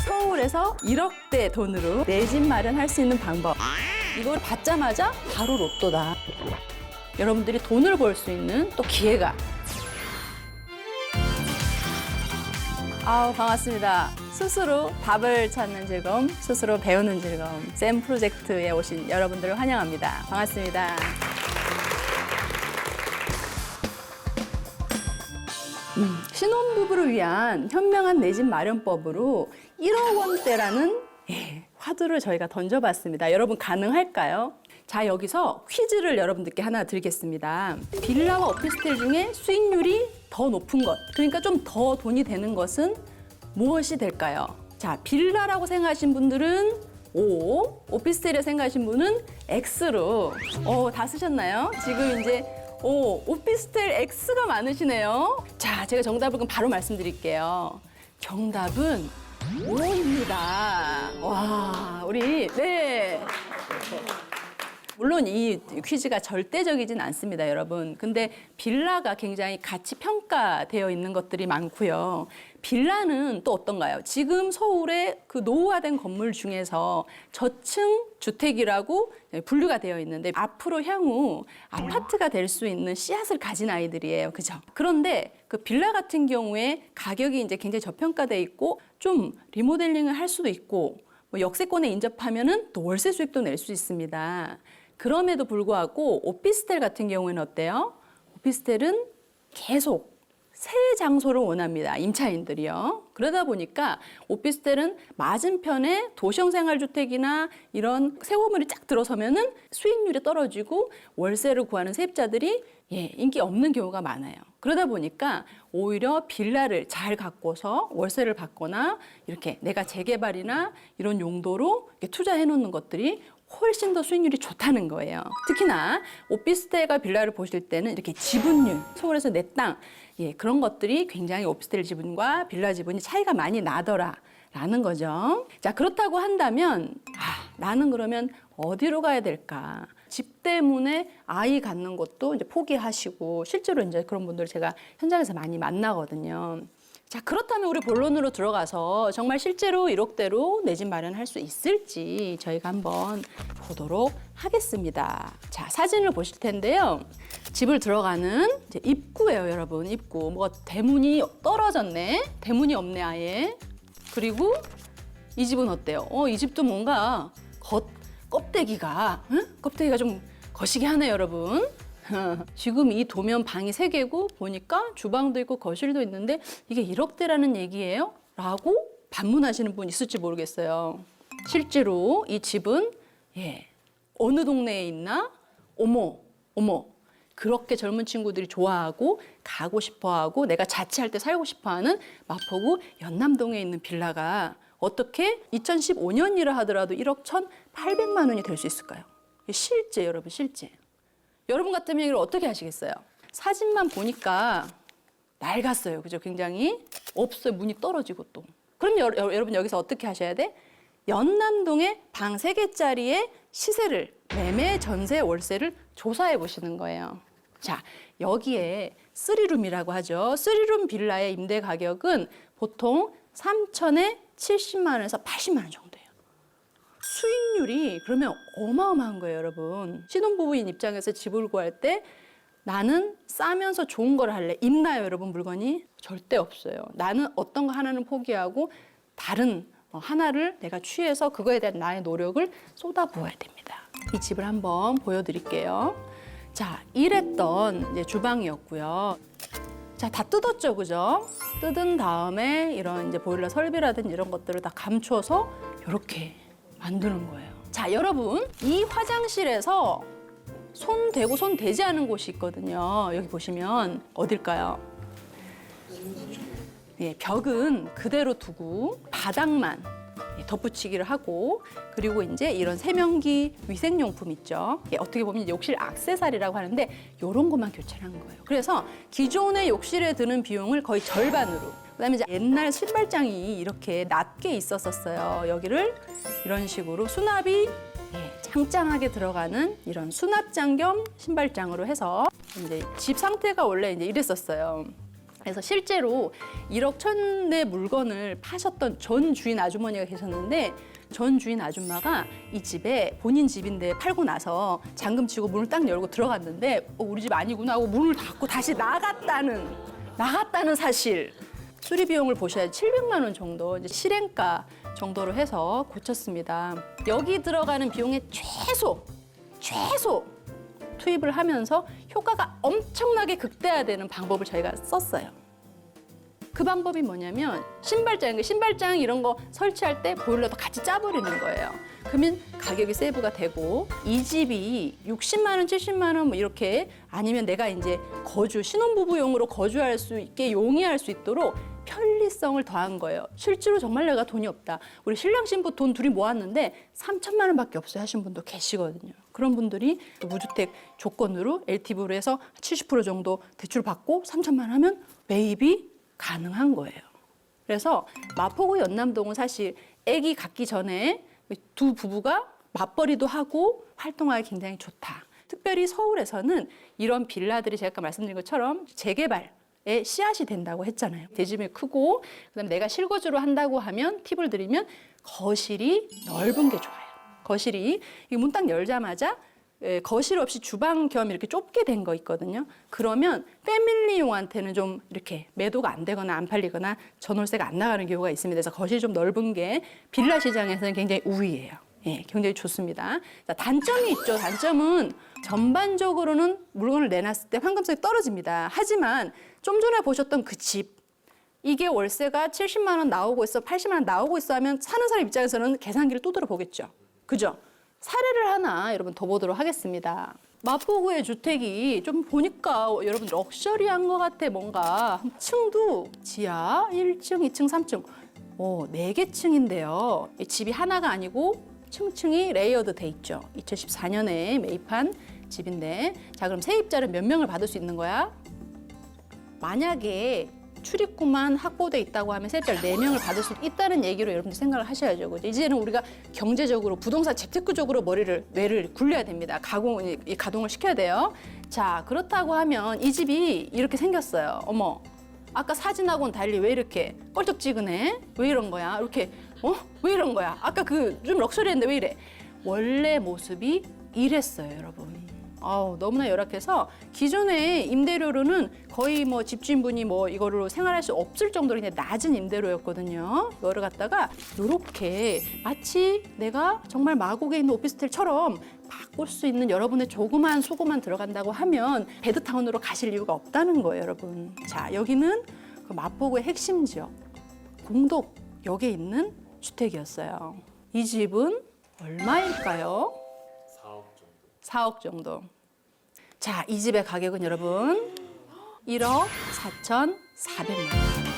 서울에서 1억대 돈으로 내 집 마련할 수 있는 방법. 이걸 받자마자 바로 로또다. 여러분들이 돈을 벌 수 있는 또 기회가. 아우, 반갑습니다. 스스로 답을 찾는 즐거움, 스스로 배우는 즐거움, 쌤 프로젝트에 오신 여러분들을 환영합니다. 반갑습니다. 신혼부부를 위한 현명한 내 집 마련법으로 1억 원대라는 화두를 저희가 던져봤습니다. 여러분 가능할까요? 자, 여기서 퀴즈를 여러분들께 하나 드리겠습니다. 빌라와 오피스텔 중에 수익률이 더 높은 것, 그러니까 좀 더 돈이 되는 것은 무엇이 될까요? 자, 빌라라고 생각하신 분들은 O, 오피스텔이라고 생각하신 분은 X로 다 쓰셨나요? 지금 이제 오피스텔 X가 많으시네요. 자, 제가 정답을 그럼 바로 말씀드릴게요. 정답은 O입니다. 와, 우리 물론 이 퀴즈가 절대적이진 않습니다, 여러분. 근데 빌라가 굉장히 가치 평가되어 있는 것들이 많고요. 빌라는 또 어떤가요? 지금 서울의 그 노후화된 건물 중에서 저층 주택이라고 분류가 되어 있는데 앞으로 향후 아파트가 될 수 있는 씨앗을 가진 아이들이에요. 그죠? 그런데 그 빌라 같은 경우에 가격이 이제 굉장히 저평가돼 있고 좀 리모델링을 할 수도 있고 뭐 역세권에 인접하면은 또 월세 수익도 낼 수 있습니다. 그럼에도 불구하고 오피스텔 같은 경우에는 어때요? 오피스텔은 계속 새 장소를 원합니다. 임차인들이요. 그러다 보니까 오피스텔은 맞은편에 도시형 생활주택이나 이런 새 건물이 쫙 들어서면은 수익률이 떨어지고 월세를 구하는 세입자들이 인기 없는 경우가 많아요. 그러다 보니까 오히려 빌라를 잘 갖고서 월세를 받거나 이렇게 내가 재개발이나 이런 용도로 이렇게 투자해 놓는 것들이 훨씬 더 수익률이 좋다는 거예요. 특히나 오피스텔과 빌라를 보실 때는 이렇게 지분율, 서울에서 내 땅, 그런 것들이 굉장히 오피스텔 지분과 빌라 지분이 차이가 많이 나더라라는 거죠. 자, 그렇다고 한다면 나는 그러면 어디로 가야 될까? 집 때문에 아이 갖는 것도 이제 포기하시고 실제로 이제 그런 분들 제가 현장에서 많이 만나거든요. 자, 그렇다면 우리 본론으로 들어가서 정말 실제로 1억대로 내 집 마련할 수 있을지 저희가 한번 보도록 하겠습니다. 자, 사진을 보실 텐데요. 집을 들어가는 이제 입구예요, 여러분. 입구. 뭐가 대문이 떨어졌네. 대문이 없네, 아예. 그리고 이 집은 어때요? 이 집도 뭔가 껍데기가 좀 거시기 하네요, 여러분. 지금 이 도면 방이 3개고 보니까 주방도 있고 거실도 있는데 이게 1억대라는 얘기예요? 라고 반문하시는 분 있을지 모르겠어요. 실제로 이 집은 어느 동네에 있나? 어머 그렇게 젊은 친구들이 좋아하고 가고 싶어하고 내가 자취할 때 살고 싶어하는 마포구 연남동에 있는 빌라가 어떻게 2015년이라 하더라도 1억 1,800만 원이 될 수 있을까요? 실제, 여러분, 실제. 여러분 같으면 이걸 어떻게 하시겠어요? 사진만 보니까 낡았어요. 그죠? 굉장히 없어요. 문이 떨어지고 또. 그럼 여러분 여기서 어떻게 하셔야 돼? 연남동에 방 3개짜리의 시세를, 매매, 전세, 월세를 조사해 보시는 거예요. 자, 여기에 3룸이라고 하죠. 3룸 빌라의 임대 가격은 보통 3천에 70만 원에서 80만 원 정도예요. 수익률이 그러면 어마어마한 거예요, 여러분. 신혼부부인 입장에서 집을 구할 때 나는 싸면서 좋은 걸 할래. 있나요, 여러분, 물건이? 절대 없어요. 나는 어떤 거 하나는 포기하고 다른 하나를 내가 취해서 그거에 대한 나의 노력을 쏟아부어야 됩니다. 이 집을 한번 보여드릴게요. 자, 이랬던 이제 주방이었고요. 자, 다 뜯었죠, 그죠? 뜯은 다음에 이런 이제 보일러 설비라든지 이런 것들을 다 감춰서 이렇게 만드는 거예요. 자, 여러분, 이 화장실에서 손 대고 손 대지 않은 곳이 있거든요. 여기 보시면 어딜까요? 벽은 그대로 두고 바닥만 덧붙이기를 하고 그리고 이제 이런 세면기 위생용품 있죠. 어떻게 보면 욕실 액세서리라고 하는데 이런 것만 교체를 한 거예요. 그래서 기존의 욕실에 드는 비용을 거의 절반으로 그다음에 이제 옛날 신발장이 이렇게 낮게 있었어요. 여기를 이런 식으로 수납이 짱짱하게 들어가는 이런 수납장 겸 신발장으로 해서 이제 집 상태가 원래 이제 이랬었어요. 그래서 실제로 1억 1,000의 물건을 파셨던 전 주인 아주머니가 계셨는데 전 주인 아줌마가 이 집에 본인 집인데 팔고 나서 잠금 치고 문을 딱 열고 들어갔는데 우리 집 아니구나 하고 문을 닫고 다시 나갔다는 사실. 수리 비용을 보셔야 700만 원 정도 이제 실행가 정도로 해서 고쳤습니다. 여기 들어가는 비용의 최소 투입을 하면서 효과가 엄청나게 극대화되는 방법을 저희가 썼어요. 그 방법이 뭐냐면 신발장 이런 거 설치할 때 보일러도 같이 짜버리는 거예요. 그러면 가격이 세이브가 되고 이 집이 60만 원, 70만 원 뭐 이렇게 아니면 내가 이제 신혼부부용으로 거주할 수 있게 용이할 수 있도록 편리성을 더한 거예요. 실제로 정말 내가 돈이 없다. 우리 신랑 신부 돈 둘이 모았는데 3천만 원밖에 없어요 하신 분도 계시거든요. 그런 분들이 무주택 조건으로 LTV로 해서 70% 정도 대출 받고 3천만 원 하면 매입이 가능한 거예요. 그래서 마포구 연남동은 사실 아기 갖기 전에 두 부부가 맞벌이도 하고 활동하기 굉장히 좋다. 특별히 서울에서는 이런 빌라들이 제가 아까 말씀드린 것처럼 재개발의 씨앗이 된다고 했잖아요. 대지면이 크고 그다음에 내가 실거주로 한다고 하면 팁을 드리면 거실이 넓은 게 좋아요. 거실이 문 딱 열자마자 거실 없이 주방 겸 이렇게 좁게 된 거 있거든요. 그러면 패밀리용한테는 좀 이렇게 매도가 안 되거나 안 팔리거나 전월세가 안 나가는 경우가 있습니다. 그래서 거실이 좀 넓은 게 빌라 시장에서는 굉장히 우위예요. 예, 굉장히 좋습니다. 자, 단점이 있죠. 단점은 전반적으로는 물건을 내놨을 때 환급성이 떨어집니다. 하지만 좀 전에 보셨던 그 집, 이게 월세가 70만 원 나오고 있어, 80만 원 나오고 있어 하면 사는 사람 입장에서는 계산기를 두드려 보겠죠. 그죠? 사례를 하나 여러분 더 보도록 하겠습니다. 마포구의 주택이 좀 보니까 여러분 럭셔리한 것 같아. 뭔가 층도 지하 1층, 2층, 3층 4개 층인데요. 이 집이 하나가 아니고 층층이 레이어드 돼 있죠. 2014년에 매입한 집인데 자 그럼 세입자를 몇 명을 받을 수 있는 거야? 만약에 출입구만 확보돼 있다고 하면 세입자를 4명을 받을 수 있다는 얘기로 여러분들 생각을 하셔야죠. 그죠? 이제는 우리가 경제적으로 부동산 재테크적으로 뇌를 굴려야 됩니다. 가동을 시켜야 돼요. 자 그렇다고 하면 이 집이 이렇게 생겼어요. 어머 아까 사진하고는 달리 왜 이렇게 껄쩍지근해? 왜 이런 거야? 이렇게 왜 이런 거야? 아까 그 좀 럭셔리했는데 왜 이래? 원래 모습이 이랬어요, 여러분. 너무나 열악해서 기존의 임대료로는 거의 뭐 집주인분이 이거로 생활할 수 없을 정도로 그냥 낮은 임대료였거든요. 이거를 갖다가 이렇게 마치 내가 정말 마곡에 있는 오피스텔처럼 바꿀 수 있는 여러분의 조그만 수고만 들어간다고 하면 베드타운으로 가실 이유가 없다는 거예요, 여러분. 자, 여기는 그 마포구의 핵심 지역, 공덕역에 있는 주택이었어요. 이 집은 얼마일까요? 4억 정도. 자, 이 집의 가격은 여러분 1억 4,400만 원.